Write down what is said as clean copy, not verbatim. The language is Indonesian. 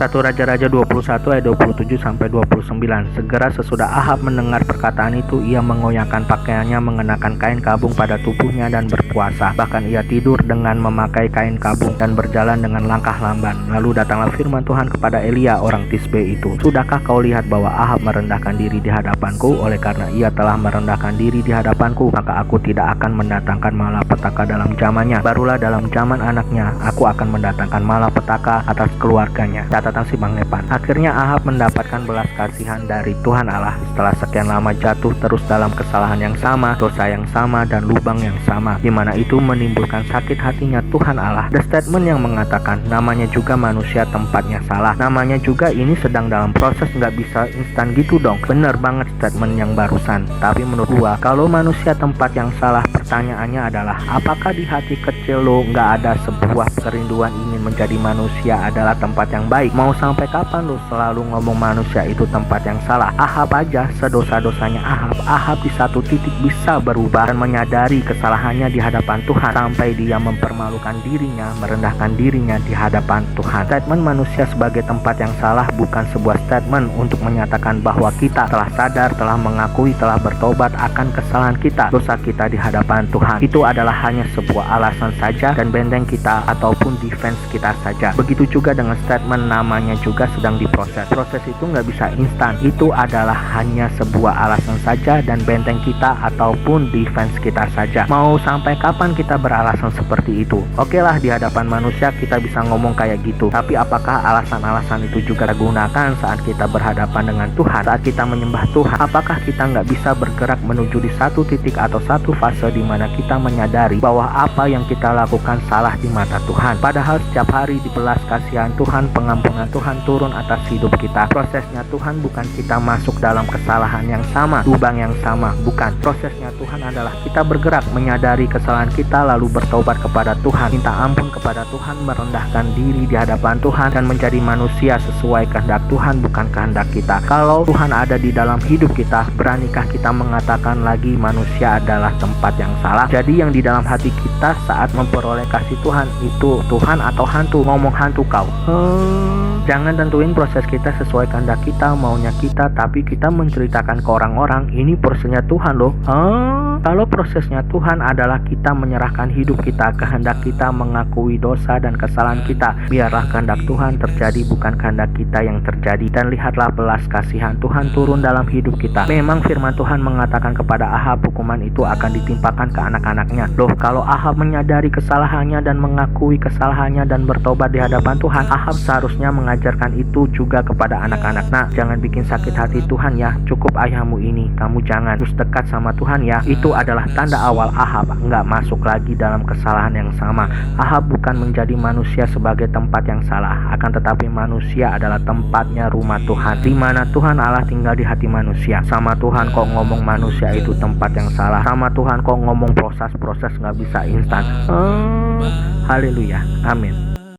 1 Raja-Raja 21 ayat 27 sampai 29. Segera sesudah Ahab mendengar perkataan itu, ia mengoyakkan pakaiannya, mengenakan kain kabung pada tubuhnya dan berpuasa. Bahkan ia tidur dengan memakai kain kabung dan berjalan dengan langkah lamban. Lalu datanglah firman Tuhan kepada Elia orang Tisbe itu. Sudahkah kau lihat bahwa Ahab merendahkan diri di hadapanku? Oleh karena ia telah merendahkan diri di hadapanku, maka aku tidak akan mendatangkan malapetaka dalam zamannya. Barulah dalam zaman anaknya aku akan mendatangkan malapetaka atas keluarganya. Catatan si Bang Epan. Akhirnya Ahab mendapatkan belas kasihan dari Tuhan Allah setelah sekian lama jatuh terus dalam kesalahan yang sama, dosa yang sama, dan lubang yang sama, di mana itu menimbulkan sakit hatinya Tuhan Allah. The statement yang mengatakan namanya juga manusia tempatnya salah, namanya juga ini sedang dalam proses, nggak bisa instan gitu dong. Bener banget statement yang barusan. Tapi menurut gua, kalau manusia tempat yang salah, pertanyaannya adalah apakah di hati kecil lo nggak ada sebuah kerinduan ingin menjadi manusia adalah tempat yang baik? Mau sampai kapan lu selalu ngomong manusia itu tempat yang salah? Ahab aja, sedosa-dosanya Ahab di satu titik bisa berubah dan menyadari kesalahannya di hadapan Tuhan, sampai dia mempermalukan dirinya, merendahkan dirinya di hadapan Tuhan. Statement manusia sebagai tempat yang salah bukan sebuah statement untuk menyatakan bahwa kita telah sadar, telah mengakui, telah bertobat akan kesalahan kita, dosa kita di hadapan Tuhan. Itu adalah hanya sebuah alasan saja dan benteng kita ataupun defense kita saja. Begitu juga dengan statement namanya juga sedang diproses. Proses itu nggak bisa instan. Itu adalah hanya sebuah alasan saja dan benteng kita ataupun defense kita saja. Mau sampai kapan kita beralasan seperti itu? Oke lah, di hadapan manusia kita bisa ngomong kayak gitu. Tapi apakah alasan-alasan itu juga digunakan saat kita berhadapan dengan Tuhan? Saat kita menyembah Tuhan, apakah kita nggak bisa bergerak menuju di satu titik atau satu fase di mana kita menyadari bahwa apa yang kita lakukan salah di mata Tuhan? Padahal setiap hari dibelas kasihan Tuhan, pengampunan Tuhan turun atas hidup kita. Prosesnya Tuhan bukan kita masuk dalam kesalahan yang sama, lubang yang sama, bukan. Prosesnya Tuhan adalah kita bergerak menyadari kesalahan kita, lalu bertobat kepada Tuhan, minta ampun kepada Tuhan, merendahkan diri di hadapan Tuhan, dan menjadi manusia sesuai kehendak Tuhan, bukan kehendak kita. Kalau Tuhan ada di dalam hidup kita, beranikah kita mengatakan lagi manusia adalah tempat yang salah? Jadi yang di dalam hati kita saat memperoleh kasih Tuhan itu Tuhan atau hantu? Ngomong hantu kau. Jangan tentuin proses kita sesuai kehendak kita, maunya kita, tapi kita menceritakan ke orang-orang ini prosesnya Tuhan loh. Kalau prosesnya Tuhan adalah kita menyerahkan hidup kita, kehendak kita, mengakui dosa dan kesalahan kita, biarlah kehendak Tuhan terjadi, bukan kehendak kita yang terjadi. Dan lihatlah belas kasihan Tuhan turun dalam hidup kita. Memang firman Tuhan mengatakan kepada Ahab hukuman itu akan ditimpakan ke anak-anaknya. Loh, kalau Ahab menyadari kesalahannya dan mengakui kesalahannya dan bertobat di hadapan Tuhan, Ahab seharusnya mengajarkan itu juga kepada anak-anak. Nah, jangan bikin sakit hati Tuhan ya. Cukup ayahmu ini, kamu jangan terus dekat sama Tuhan ya. Itu adalah tanda awal Ahab nggak masuk lagi dalam kesalahan yang sama. Ahab bukan menjadi manusia sebagai tempat yang salah, akan tetapi manusia adalah tempatnya rumah Tuhan, di mana Tuhan Allah tinggal di hati manusia. Sama Tuhan kok ngomong manusia itu tempat yang salah, sama Tuhan kok ngomong proses nggak bisa instan. Haleluya, amin.